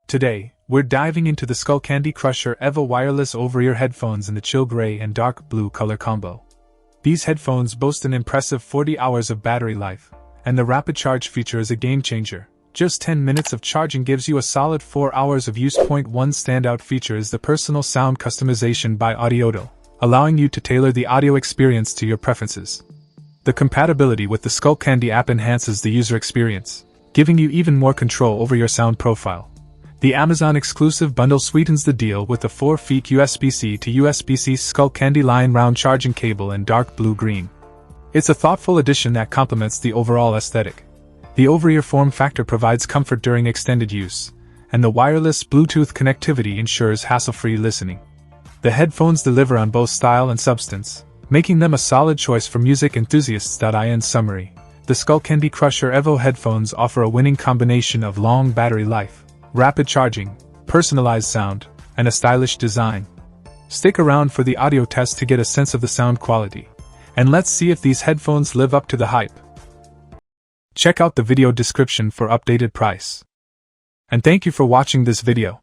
Today, we're diving into the Skullcandy Crusher Evo wireless over-ear headphones in the chill gray and dark blue color combo. These headphones boast an impressive 40 hours of battery life, and the rapid charge feature is a game-changer. Just 10 minutes of charging gives you a solid 4 hours of use. One standout feature is the personal sound customization by Audiodo, allowing you to tailor the audio experience to your preferences. The compatibility with the Skullcandy app enhances the user experience, giving you even more control over your sound profile. The Amazon-exclusive bundle sweetens the deal with a 4-feet USB-C to USB-C Skullcandy line round charging cable in dark blue-green. It's a thoughtful addition that complements the overall aesthetic. The over-ear form factor provides comfort during extended use, and the wireless Bluetooth connectivity ensures hassle-free listening. The headphones deliver on both style and substance, making them a solid choice for music enthusiasts. In summary, the Skullcandy Crusher Evo headphones offer a winning combination of long battery life, rapid charging, personalized sound, and a stylish design. Stick around for the audio test to get a sense of the sound quality, and let's see if these headphones live up to the hype. Check out the video description for updated price. And thank you for watching this video.